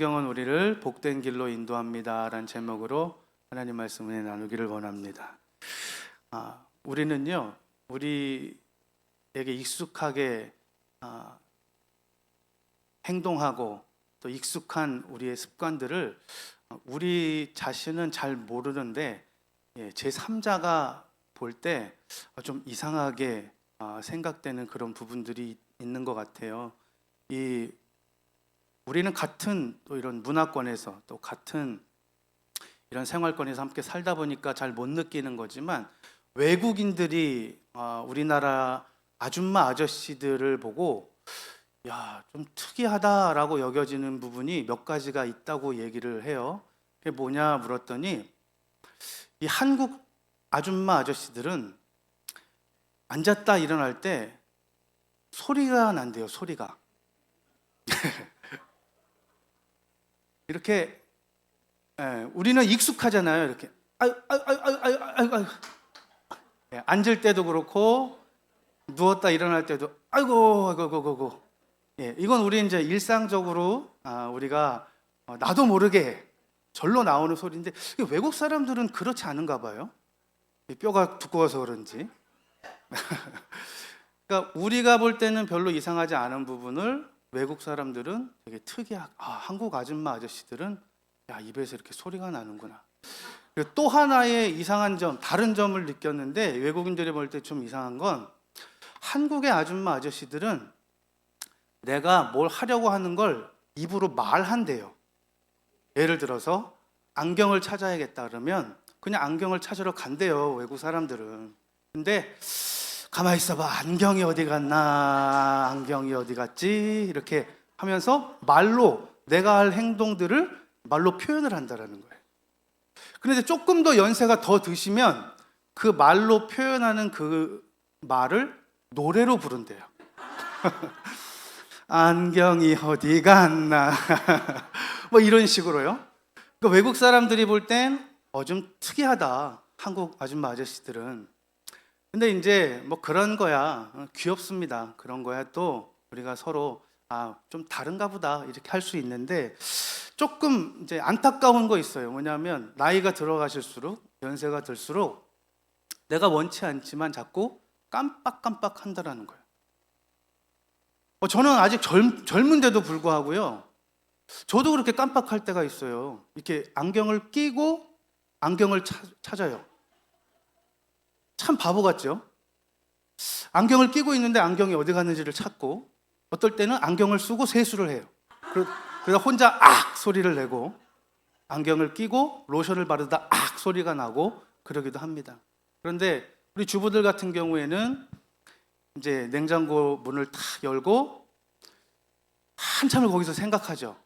성경은 우리를 복된 길로 인도합니다 라는 제목으로 하나님 말씀을 나누기를 원합니다. 우리는요, 우리에게 익숙하게 행동하고 또 익숙한 우리의 습관들을 우리 자신은 잘 모르는데 제3자가 볼 때 좀 이상하게 생각되는 그런 부분들이 있는 것 같아요. 우리는 같은 또 이런 문화권에서 또 같은 이런 생활권에서 함께 살다 보니까 잘 못 느끼는 거지만, 외국인들이 우리나라 아줌마 아저씨들을 보고 야, 좀 특이하다라고 여겨지는 부분이 몇 가지가 있다고 얘기를 해요. 그게 뭐냐 물었더니, 이 한국 아줌마 아저씨들은 앉았다 일어날 때 소리가 난대요. 소리가 이렇게, 우리는 익숙하잖아요. 이렇게 아유, 앉을 때도 그렇고 누웠다 일어날 때도 아이고. 이건 우리 이제 일상적으로 우리가 나도 모르게 절로 나오는 소리인데, 외국 사람들은 그렇지 않은가 봐요. 뼈가 두꺼워서 그런지. 그러니까 우리가 볼 때는 별로 이상하지 않은 부분을 외국 사람들은 되게 특이하게, 한국 아줌마 아저씨들은 야, 입에서 이렇게 소리가 나는구나. 그리고 또 하나의 이상한 점, 다른 점을 느꼈는데, 외국인들이 볼 때 좀 이상한 건, 한국의 아줌마 아저씨들은 내가 뭘 하려고 하는 걸 입으로 말한대요. 예를 들어서 안경을 찾아야겠다 그러면 그냥 안경을 찾으러 간대요, 외국 사람들은. 근데 가만히 있어봐, 안경이 어디 갔나, 안경이 어디 갔지, 이렇게 하면서 말로 내가 할 행동들을 말로 표현을 한다라는 거예요. 그런데 조금 더 연세가 더 드시면 그 말로 표현하는 그 말을 노래로 부른대요. 안경이 어디 갔나 뭐 이런 식으로요. 그러니까 외국 사람들이 볼 땐 좀 특이하다, 한국 아줌마 아저씨들은. 근데 이제 뭐 그런 거야, 귀엽습니다, 그런 거야. 또 우리가 서로 좀 다른가 보다 이렇게 할 수 있는데, 조금 이제 안타까운 거 있어요. 뭐냐면 나이가 들어가실수록, 연세가 들수록 내가 원치 않지만 자꾸 깜빡깜빡 한다라는 거예요. 저는 아직 젊은데도 불구하고요, 저도 그렇게 깜빡할 때가 있어요. 이렇게 안경을 끼고 안경을 찾아요. 참 바보 같죠? 안경을 끼고 있는데 안경이 어디 갔는지를 찾고, 어떨 때는 안경을 쓰고 세수를 해요. 그러다 혼자 악 소리를 내고, 안경을 끼고 로션을 바르다 악 소리가 나고 그러기도 합니다. 그런데 우리 주부들 같은 경우에는 이제 냉장고 문을 탁 열고 한참을 거기서 생각하죠.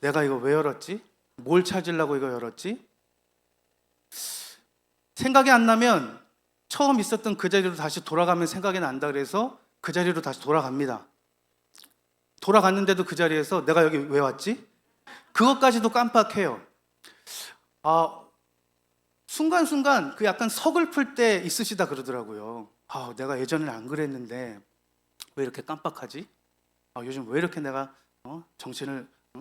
내가 이거 왜 열었지? 뭘 찾으려고 이거 열었지? 생각이 안 나면 처음 있었던 그 자리로 다시 돌아가면 생각이 난다 그래서 그 자리로 다시 돌아갑니다. 돌아갔는데도 그 자리에서 내가 여기 왜 왔지? 그것까지도 깜빡해요. 순간순간 그 약간 서글플 때 있으시다 그러더라고요. 내가 예전엔 안 그랬는데 왜 이렇게 깜빡하지? 요즘 왜 이렇게 내가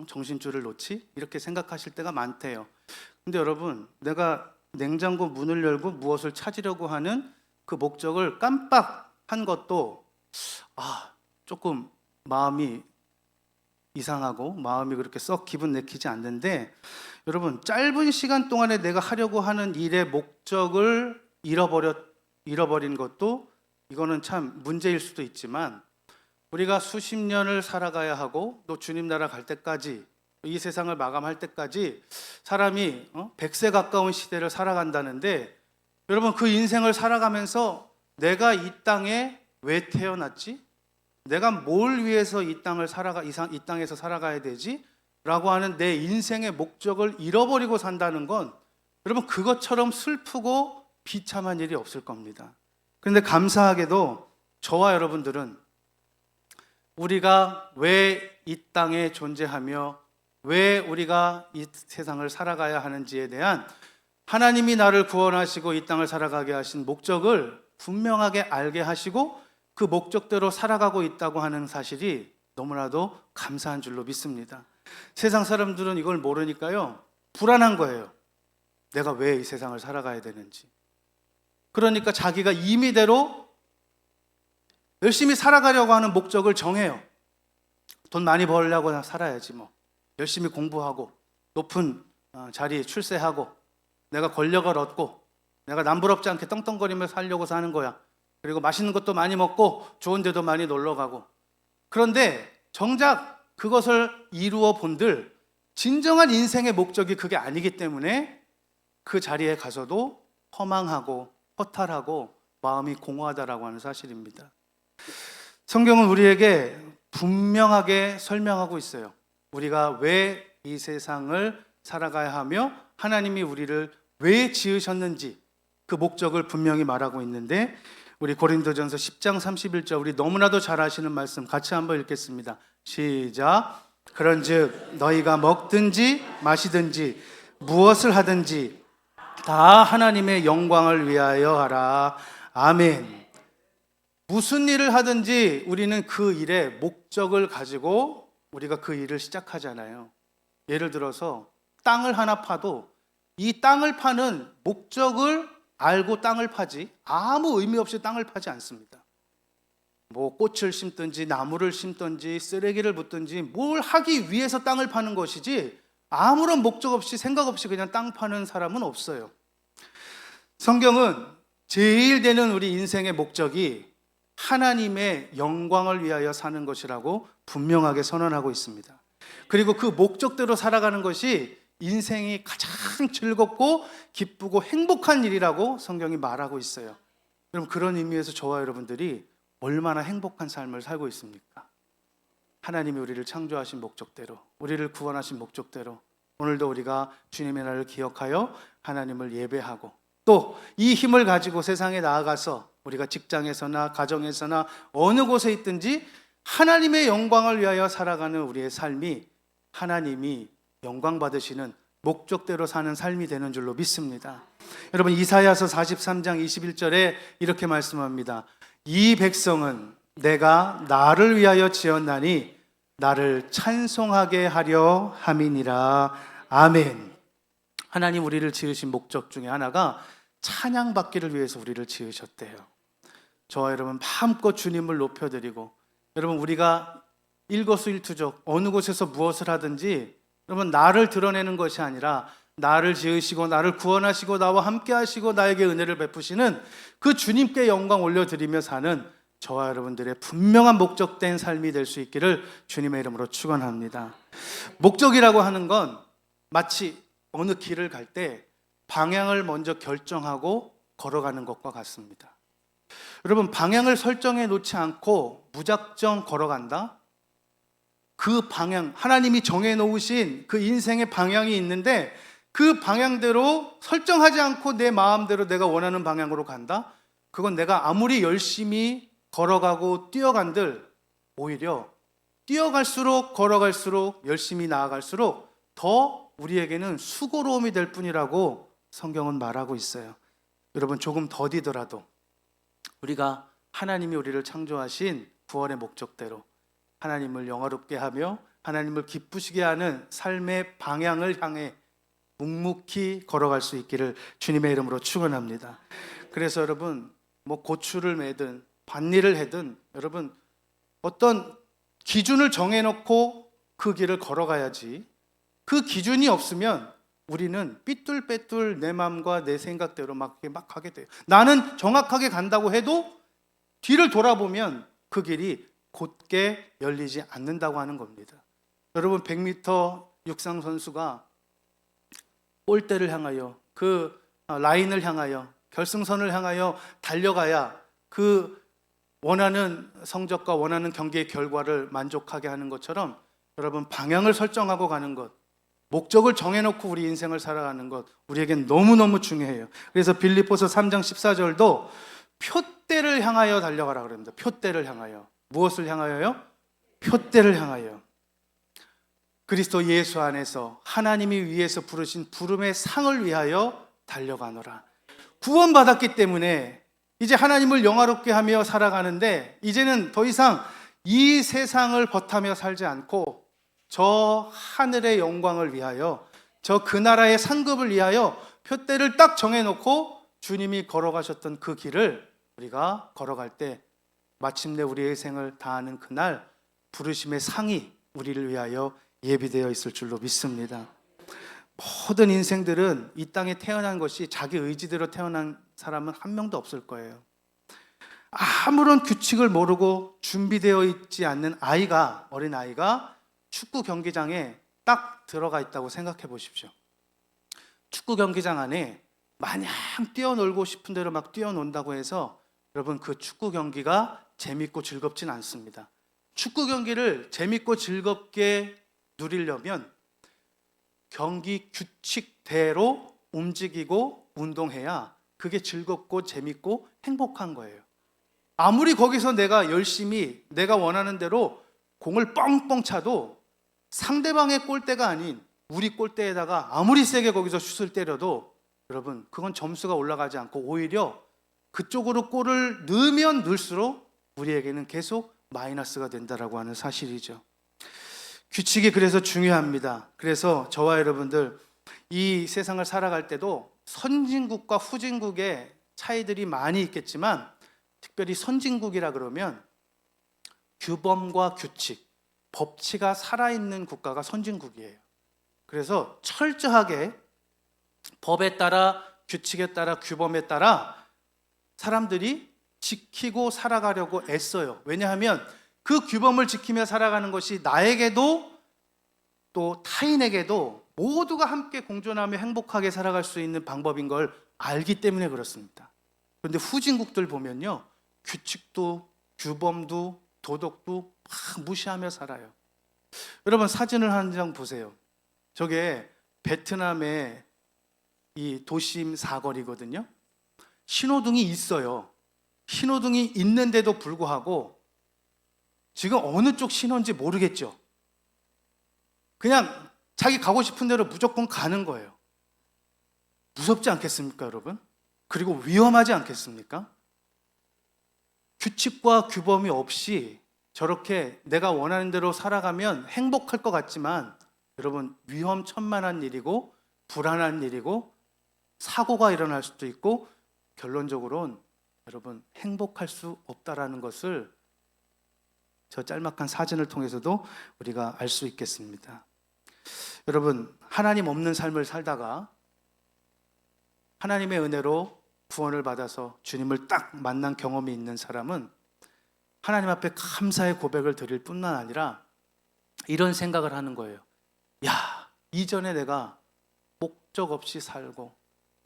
정신줄을 놓지? 이렇게 생각하실 때가 많대요. 근데 여러분, 내가 냉장고 문을 열고 무엇을 찾으려고 하는 그 목적을 깜빡한 것도 조금 마음이 이상하고 마음이 그렇게 썩 기분 내키지 않는데, 여러분, 짧은 시간 동안에 내가 하려고 하는 일의 목적을 잃어버린 것도, 이거는 참 문제일 수도 있지만, 우리가 수십 년을 살아가야 하고 또 주님 나라 갈 때까지, 이 세상을 마감할 때까지 사람이 100세 가까운 시대를 살아간다는데, 여러분, 그 인생을 살아가면서 내가 이 땅에 왜 태어났지? 내가 뭘 위해서 이 땅에서 살아가야 되지? 라고 하는 내 인생의 목적을 잃어버리고 산다는 건, 여러분, 그것처럼 슬프고 비참한 일이 없을 겁니다. 그런데 감사하게도 저와 여러분들은 우리가 왜 이 땅에 존재하며 왜 우리가 이 세상을 살아가야 하는지에 대한, 하나님이 나를 구원하시고 이 땅을 살아가게 하신 목적을 분명하게 알게 하시고 그 목적대로 살아가고 있다고 하는 사실이 너무나도 감사한 줄로 믿습니다. 세상 사람들은 이걸 모르니까요, 불안한 거예요. 내가 왜 이 세상을 살아가야 되는지. 그러니까 자기가 임의대로 열심히 살아가려고 하는 목적을 정해요. 돈 많이 벌려고 살아야지 뭐. 열심히 공부하고 높은 자리에 출세하고 내가 권력을 얻고 내가 남부럽지 않게 떵떵거리며 살려고 사는 거야. 그리고 맛있는 것도 많이 먹고 좋은 데도 많이 놀러 가고. 그런데 정작 그것을 이루어 본들 진정한 인생의 목적이 그게 아니기 때문에 그 자리에 가서도 허망하고 허탈하고 마음이 공허하다라고 하는 사실입니다. 성경은 우리에게 분명하게 설명하고 있어요. 우리가 왜 이 세상을 살아가야 하며 하나님이 우리를 왜 지으셨는지 그 목적을 분명히 말하고 있는데, 우리 고린도전서 10장 31절, 우리 너무나도 잘 아시는 말씀 같이 한번 읽겠습니다. 시작. 그런즉 너희가 먹든지 마시든지 무엇을 하든지 다 하나님의 영광을 위하여 하라. 아멘. 무슨 일을 하든지 우리는 그 일에 목적을 가지고 우리가 그 일을 시작하잖아요. 예를 들어서 땅을 하나 파도 이 땅을 파는 목적을 알고 땅을 파지 아무 의미 없이 땅을 파지 않습니다. 뭐 꽃을 심든지 나무를 심든지 쓰레기를 붓든지 뭘 하기 위해서 땅을 파는 것이지 아무런 목적 없이 생각 없이 그냥 땅 파는 사람은 없어요. 성경은 제일 되는 우리 인생의 목적이 하나님의 영광을 위하여 사는 것이라고 분명하게 선언하고 있습니다. 그리고 그 목적대로 살아가는 것이 인생이 가장 즐겁고 기쁘고 행복한 일이라고 성경이 말하고 있어요. 여러분, 그런 의미에서 저와 여러분들이 얼마나 행복한 삶을 살고 있습니까? 하나님이 우리를 창조하신 목적대로, 우리를 구원하신 목적대로 오늘도 우리가 주님의 날을 기억하여 하나님을 예배하고 또 이 힘을 가지고 세상에 나아가서 우리가 직장에서나 가정에서나 어느 곳에 있든지 하나님의 영광을 위하여 살아가는 우리의 삶이 하나님이 영광 받으시는 목적대로 사는 삶이 되는 줄로 믿습니다. 여러분, 이사야서 43장 21절에 이렇게 말씀합니다. 이 백성은 내가 나를 위하여 지었나니 나를 찬송하게 하려 함이니라. 아멘. 하나님 우리를 지으신 목적 중에 하나가 찬양받기를 위해서 우리를 지으셨대요. 저와 여러분 마음껏 주님을 높여드리고, 여러분 우리가 일거수일투족 어느 곳에서 무엇을 하든지 여러분 나를 드러내는 것이 아니라 나를 지으시고 나를 구원하시고 나와 함께 하시고 나에게 은혜를 베푸시는 그 주님께 영광 올려드리며 사는 저와 여러분들의 분명한 목적된 삶이 될 수 있기를 주님의 이름으로 축원합니다. 목적이라고 하는 건 마치 어느 길을 갈 때 방향을 먼저 결정하고 걸어가는 것과 같습니다. 여러분, 방향을 설정해 놓지 않고 무작정 걸어간다? 그 방향, 하나님이 정해 놓으신 그 인생의 방향이 있는데 그 방향대로 설정하지 않고 내 마음대로 내가 원하는 방향으로 간다? 그건 내가 아무리 열심히 걸어가고 뛰어간들 오히려 뛰어갈수록 걸어갈수록 열심히 나아갈수록 더 우리에게는 수고로움이 될 뿐이라고 성경은 말하고 있어요. 여러분, 조금 더디더라도 우리가 하나님이 우리를 창조하신 구원의 목적대로 하나님을 영화롭게 하며 하나님을 기쁘시게 하는 삶의 방향을 향해 묵묵히 걸어갈 수 있기를 주님의 이름으로 축원합니다. 그래서 여러분, 뭐 고추를 매든 밭일을 하든 여러분 어떤 기준을 정해놓고 그 길을 걸어가야지, 그 기준이 없으면 우리는 삐뚤빼뚤 내 마음과 내 생각대로 막 하게 돼요. 나는 정확하게 간다고 해도 뒤를 돌아보면 그 길이 곧게 열리지 않는다고 하는 겁니다. 여러분, 100m 육상 선수가 골대를 향하여 그 라인을 향하여 결승선을 향하여 달려가야 그 원하는 성적과 원하는 경기의 결과를 만족하게 하는 것처럼 여러분, 방향을 설정하고 가는 것, 목적을 정해놓고 우리 인생을 살아가는 것 우리에겐 너무너무 중요해요. 그래서 빌립보서 3장 14절도 표대를 향하여 달려가라 그럽니다. 표대를 향하여. 무엇을 향하여요? 표대를 향하여. 그리스도 예수 안에서 하나님이 위에서 부르신 부름의 상을 위하여 달려가노라. 구원받았기 때문에 이제 하나님을 영화롭게 하며 살아가는데 이제는 더 이상 이 세상을 버타며 살지 않고 저 하늘의 영광을 위하여, 저 그 나라의 상급을 위하여 표대를 딱 정해놓고 주님이 걸어가셨던 그 길을 우리가 걸어갈 때 마침내 우리의 생을 다하는 그날 부르심의 상이 우리를 위하여 예비되어 있을 줄로 믿습니다. 모든 인생들은 이 땅에 태어난 것이 자기 의지대로 태어난 사람은 한 명도 없을 거예요. 아무런 규칙을 모르고 준비되어 있지 않는 아이가, 어린 아이가 축구 경기장에 딱 들어가 있다고 생각해 보십시오. 축구 경기장 안에 마냥 뛰어놀고 싶은 대로 막 뛰어논다고 해서 여러분, 그 축구 경기가 재밌고 즐겁진 않습니다. 축구 경기를 재밌고 즐겁게 누리려면 경기 규칙대로 움직이고 운동해야 그게 즐겁고 재밌고 행복한 거예요. 아무리 거기서 내가 열심히 내가 원하는 대로 공을 뻥뻥 차도 상대방의 골대가 아닌 우리 골대에다가 아무리 세게 거기서 슛을 때려도 여러분, 그건 점수가 올라가지 않고 오히려 그쪽으로 골을 넣으면 넣을수록 우리에게는 계속 마이너스가 된다라고 하는 사실이죠. 규칙이 그래서 중요합니다. 그래서 저와 여러분들 이 세상을 살아갈 때도 선진국과 후진국의 차이들이 많이 있겠지만 특별히 선진국이라 그러면 규범과 규칙, 법치가 살아있는 국가가 선진국이에요. 그래서 철저하게 법에 따라, 규칙에 따라, 규범에 따라 사람들이 지키고 살아가려고 애써요. 왜냐하면 그 규범을 지키며 살아가는 것이 나에게도 또 타인에게도 모두가 함께 공존하며 행복하게 살아갈 수 있는 방법인 걸 알기 때문에 그렇습니다. 그런데 후진국들 보면요, 규칙도 규범도 도덕도 막 무시하며 살아요. 여러분, 사진을 한 장 보세요. 저게 베트남의 이 도심 사거리거든요. 신호등이 있어요. 신호등이 있는데도 불구하고 지금 어느 쪽 신호인지 모르겠죠. 그냥 자기 가고 싶은 대로 무조건 가는 거예요. 무섭지 않겠습니까, 여러분? 그리고 위험하지 않겠습니까? 규칙과 규범이 없이 저렇게 내가 원하는 대로 살아가면 행복할 것 같지만 여러분, 위험천만한 일이고 불안한 일이고 사고가 일어날 수도 있고 결론적으로는 여러분, 행복할 수 없다라는 것을 저 짤막한 사진을 통해서도 우리가 알 수 있겠습니다. 여러분, 하나님 없는 삶을 살다가 하나님의 은혜로 구원을 받아서 주님을 딱 만난 경험이 있는 사람은 하나님 앞에 감사의 고백을 드릴 뿐만 아니라 이런 생각을 하는 거예요. 야, 이전에 내가 목적 없이 살고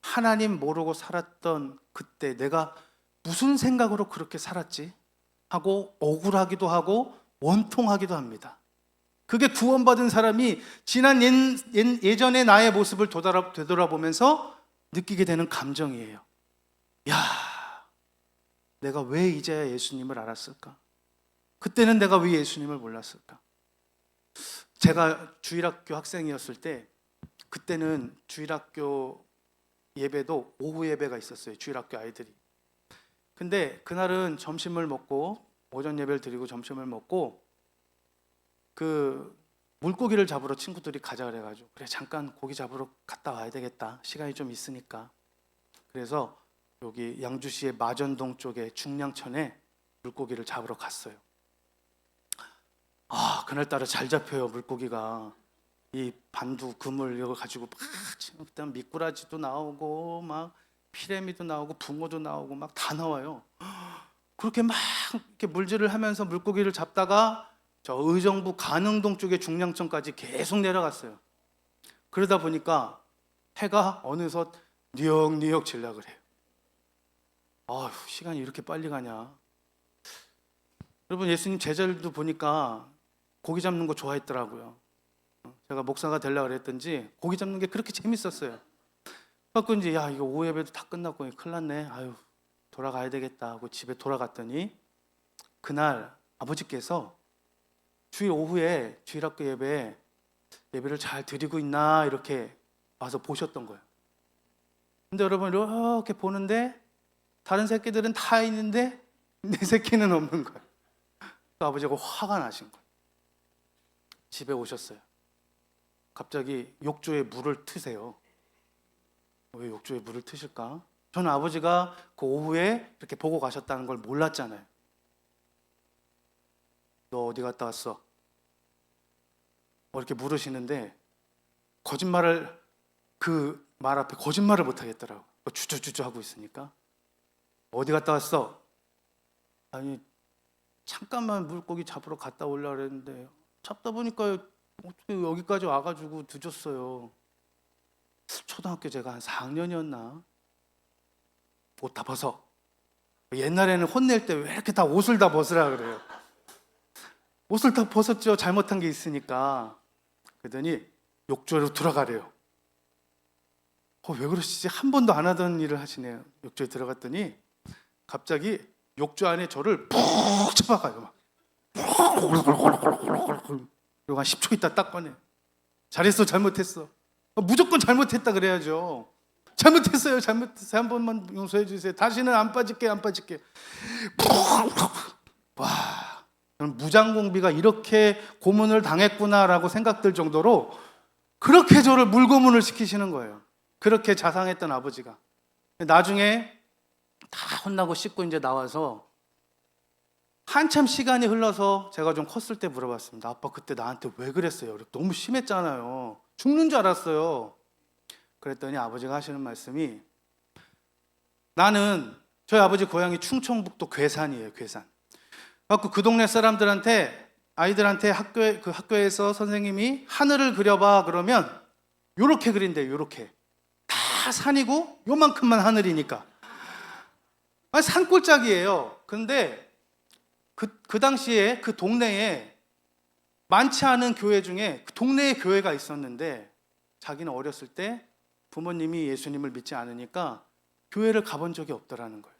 하나님 모르고 살았던 그때 내가 무슨 생각으로 그렇게 살았지? 하고 억울하기도 하고 원통하기도 합니다. 그게 구원받은 사람이 지난 예전의 나의 모습을 되돌아보면서 느끼게 되는 감정이에요. 야, 내가 왜 이제야 예수님을 알았을까? 그때는 내가 왜 예수님을 몰랐을까? 제가 주일학교 학생이었을 때 그때는 주일학교 예배도 오후 예배가 있었어요. 주일학교 아이들이. 근데 그날은 점심을 먹고 오전 예배를 드리고 점심을 먹고 그 물고기를 잡으러 친구들이 가자 그래가지고 그래 잠깐 고기 잡으러 갔다 와야 되겠다. 시간이 좀 있으니까. 그래서 여기 양주시의 마전동 쪽에 중량천에 물고기를 잡으러 갔어요. 아, 그날따라 잘 잡혀요, 물고기가. 이 반두, 그물 이거 가지고 막 그다음 미꾸라지도 나오고 막 피레미도 나오고 붕어도 나오고 막 다 나와요. 그렇게 막 이렇게 물질을 하면서 물고기를 잡다가 저 의정부 간흥동 쪽의 중량천까지 계속 내려갔어요. 그러다 보니까 해가 어느덧 뉴욕 질라 그래요. 아휴, 시간이 이렇게 빨리 가냐. 여러분, 예수님 제자들도 보니까 고기 잡는 거 좋아했더라고요. 제가 목사가 되려고 그랬던지 고기 잡는 게 그렇게 재밌었어요. 그래서 이제 야, 이거 오후 예배도 다 끝났고 큰일 났네. 아유, 돌아가야 되겠다 하고 집에 돌아갔더니 그날 아버지께서 주일 오후에 주일학교 예배를 잘 드리고 있나 이렇게 와서 보셨던 거예요. 근데 여러분, 이렇게 보는데 다른 새끼들은 다 있는데 내 새끼는 없는 거예요. 아버지가 화가 나신 거예요. 집에 오셨어요. 갑자기 욕조에 물을 트세요. 왜 욕조에 물을 트실까? 저는 아버지가 그 오후에 이렇게 보고 가셨다는 걸 몰랐잖아요. 너 어디 갔다 왔어? 이렇게 물으시는데 거짓말을, 그 말 앞에 거짓말을 못 하겠더라고. 주저주저 하고 있으니까. 어디 갔다 왔어? 아니, 잠깐만 물고기 잡으러 갔다 오려고 그랬는데 잡다 보니까 어떻게 여기까지 와가지고 늦었어요. 초등학교 제가 한 4학년이었나? 옷 다 벗어. 옛날에는 혼낼 때 왜 이렇게 다 옷을 다 벗으라 그래요. 옷을 다 벗었죠. 잘못한 게 있으니까. 그러더니 욕조로 들어가래요. 왜 그러시지? 한 번도 안 하던 일을 하시네요. 욕조에 들어갔더니 갑자기 욕조 안에 저를 푹 쳐박아요. 막. 그리고 한 10초 있다 딱 꺼내. 잘했어, 잘못했어. 무조건 잘못했다 그래야죠. 잘못했어요, 잘못했어요. 한 번만 용서해 주세요. 다시는 안 빠질게, 안 빠질게. 와, 저는 무장공비가 이렇게 고문을 당했구나라고 생각될 정도로 그렇게 저를 물고문을 시키시는 거예요. 그렇게 자상했던 아버지가. 나중에 다 혼나고 씻고 이제 나와서 한참 시간이 흘러서 제가 좀 컸을 때 물어봤습니다. 아빠 그때 나한테 왜 그랬어요? 너무 심했잖아요. 죽는 줄 알았어요. 그랬더니 아버지가 하시는 말씀이, 나는, 저희 아버지 고향이 충청북도 괴산이에요. 괴산. 그래서 그 동네 사람들한테, 아이들한테 학교에서 선생님이 하늘을 그려봐 그러면 요렇게 그린대요. 요렇게. 다 산이고 요만큼만 하늘이니까. 산골짜기예요. 근데 그 당시에 그 동네에 많지 않은 교회 중에 그 동네에 교회가 있었는데 자기는 어렸을 때 부모님이 예수님을 믿지 않으니까 교회를 가본 적이 없더라는 거예요.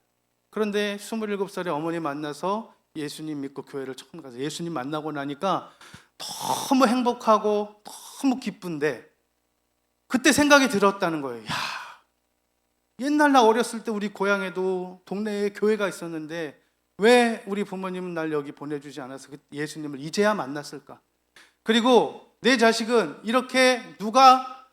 그런데 27살에 어머니 만나서 예수님 믿고 교회를 처음 가서 예수님 만나고 나니까 너무 행복하고 너무 기쁜데 그때 생각이 들었다는 거예요. 야, 옛날 나 어렸을 때 우리 고향에도 동네에 교회가 있었는데 왜 우리 부모님은 날 여기 보내주지 않아서 예수님을 이제야 만났을까? 그리고 내 자식은 이렇게 누가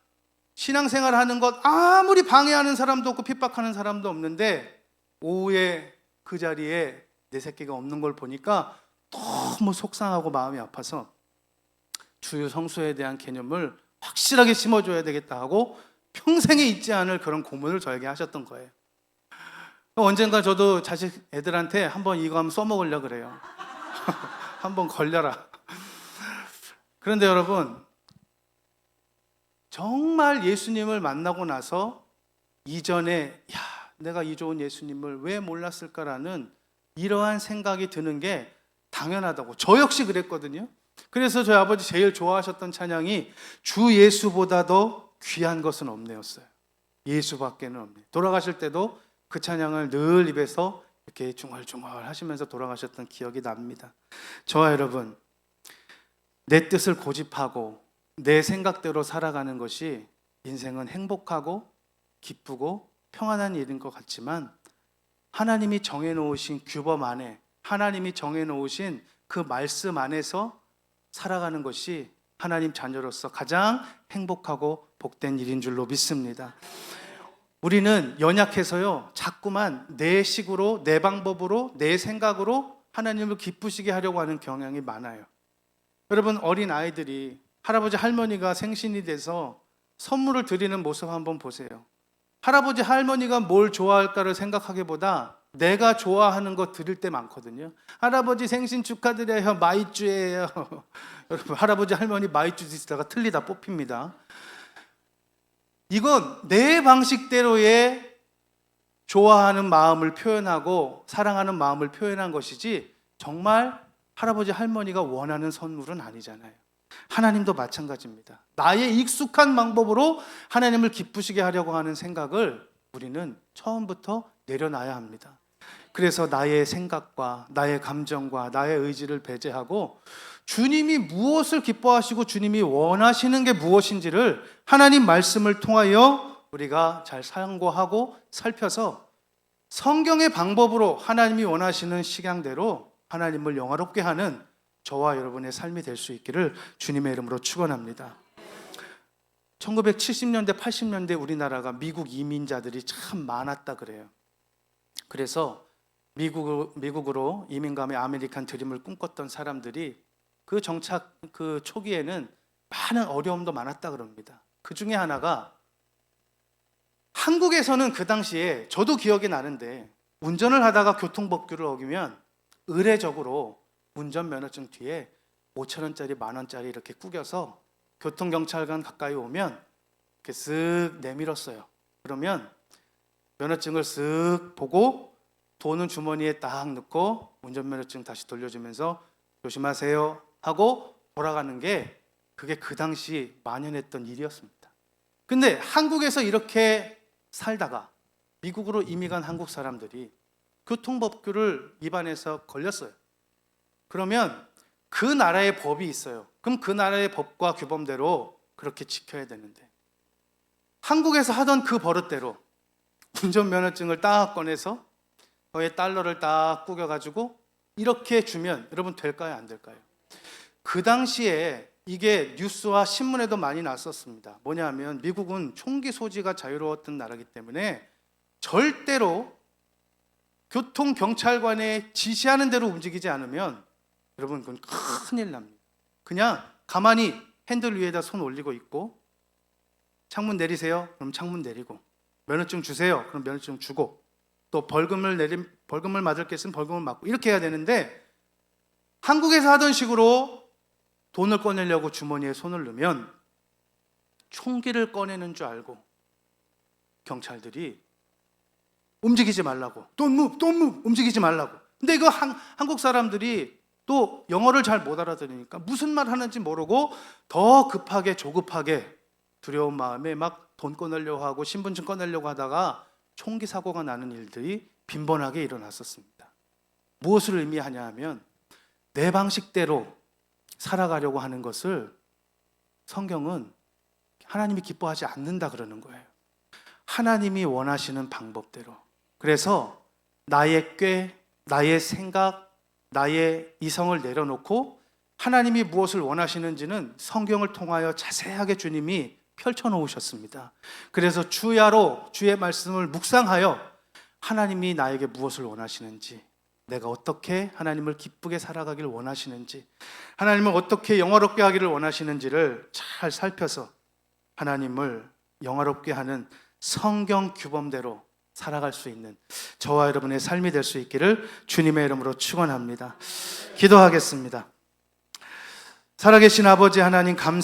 신앙생활 하는 것 아무리 방해하는 사람도 없고 핍박하는 사람도 없는데 오후에 그 자리에 내 새끼가 없는 걸 보니까 너무 속상하고 마음이 아파서 주유 성수에 대한 개념을 확실하게 심어줘야 되겠다 하고 평생에 잊지 않을 그런 고문을 저에게 하셨던 거예요. 언젠가 저도 자식 애들한테 한번 이거 한번 써먹으려고 그래요. 한번 걸려라. 그런데 여러분, 정말 예수님을 만나고 나서 이전에 내가 이 좋은 예수님을 왜 몰랐을까라는 이러한 생각이 드는 게 당연하다고. 저 역시 그랬거든요. 그래서 저희 아버지 제일 좋아하셨던 찬양이 주 예수보다도 귀한 것은 없네였어요. 예수밖에는 없네. 돌아가실 때도 그 찬양을 늘 입에서 이렇게 중얼중얼 하시면서 돌아가셨던 기억이 납니다. 저와 여러분, 내 뜻을 고집하고 내 생각대로 살아가는 것이 인생은 행복하고 기쁘고 평안한 일인 것 같지만 하나님이 정해놓으신 규범 안에, 하나님이 정해놓으신 그 말씀 안에서 살아가는 것이 하나님 자녀로서 가장 행복하고 복된 일인 줄로 믿습니다. 우리는 연약해서요, 자꾸만 내 식으로, 내 방법으로, 내 생각으로 하나님을 기쁘시게 하려고 하는 경향이 많아요. 여러분, 어린 아이들이 할아버지 할머니가 생신이 돼서 선물을 드리는 모습 한번 보세요. 할아버지 할머니가 뭘 좋아할까를 생각하기보다 내가 좋아하는 거 드릴 때 많거든요. 할아버지 생신 축하드려요. 마이쮸예요. 여러분, 할아버지 할머니 마이쮸 드시다가 틀리다 뽑힙니다. 이건 내 방식대로의 좋아하는 마음을 표현하고 사랑하는 마음을 표현한 것이지 정말 할아버지 할머니가 원하는 선물은 아니잖아요. 하나님도 마찬가지입니다. 나의 익숙한 방법으로 하나님을 기쁘시게 하려고 하는 생각을 우리는 처음부터 내려놔야 합니다. 그래서 나의 생각과 나의 감정과 나의 의지를 배제하고 주님이 무엇을 기뻐하시고 주님이 원하시는 게 무엇인지를 하나님 말씀을 통하여 우리가 잘 상고하고 살펴서 성경의 방법으로 하나님이 원하시는 식양대로 하나님을 영화롭게 하는 저와 여러분의 삶이 될 수 있기를 주님의 이름으로 축원합니다. 1970년대, 80년대 우리나라가 미국 이민자들이 참 많았다 그래요. 그래서 미국으로 이민 가면 아메리칸 드림을 꿈꿨던 사람들이 그 정착 그 초기에는 많은 어려움도 많았다 그럽니다. 그 중에 하나가 한국에서는 그 당시에 저도 기억이 나는데 운전을 하다가 교통법규를 어기면 의례적으로 운전면허증 뒤에 5,000원짜리, 10,000원짜리 이렇게 구겨서 교통경찰관 가까이 오면 이렇게 쓱 내밀었어요. 그러면 면허증을 쓱 보고 돈은 주머니에 딱 넣고 운전면허증 다시 돌려주면서 조심하세요 하고 돌아가는 게 그게 그 당시 만연했던 일이었습니다. 근데 한국에서 이렇게 살다가 미국으로 이민 간 한국 사람들이 교통법규를 위반해서 걸렸어요. 그러면 그 나라의 법이 있어요. 그럼 그 나라의 법과 규범대로 그렇게 지켜야 되는데 한국에서 하던 그 버릇대로 운전면허증을 딱 꺼내서 거기에 달러를 딱 구겨가지고 이렇게 주면 여러분 될까요? 안 될까요? 그 당시에 이게 뉴스와 신문에도 많이 났었습니다. 뭐냐면 미국은 총기 소지가 자유로웠던 나라이기 때문에 절대로 교통경찰관의 지시하는 대로 움직이지 않으면 여러분 그건 큰일 납니다. 그냥 가만히 핸들 위에다 손 올리고 있고 창문 내리세요. 그럼 창문 내리고 면허증 주세요. 그럼 면허증 주고 또 벌금을 맞을 게 있으면 벌금을 맞고 이렇게 해야 되는데 한국에서 하던 식으로 돈을 꺼내려고 주머니에 손을 넣으면 총기를 꺼내는 줄 알고 경찰들이 움직이지 말라고 Don't move 움직이지 말라고. 근데 이거 한국 사람들이 또 영어를 잘 못 알아들으니까 무슨 말 하는지 모르고 더 급하게 조급하게 두려운 마음에 막 돈 꺼내려고 하고 신분증 꺼내려고 하다가 총기 사고가 나는 일들이 빈번하게 일어났었습니다. 무엇을 의미하냐 하면 내 방식대로 살아가려고 하는 것을 성경은 하나님이 기뻐하지 않는다 그러는 거예요. 하나님이 원하시는 방법대로. 그래서 나의 꾀, 나의 생각, 나의 이성을 내려놓고 하나님이 무엇을 원하시는지는 성경을 통하여 자세하게 주님이 펼쳐놓으셨습니다. 그래서 주야로 주의 말씀을 묵상하여 하나님이 나에게 무엇을 원하시는지, 내가 어떻게 하나님을 기쁘게 살아가기를 원하시는지, 하나님을 어떻게 영화롭게 하기를 원하시는지를 잘 살펴서 하나님을 영화롭게 하는 성경 규범대로 살아갈 수 있는 저와 여러분의 삶이 될 수 있기를 주님의 이름으로 축원합니다. 기도하겠습니다. 살아계신 아버지 하나님 감사합니다.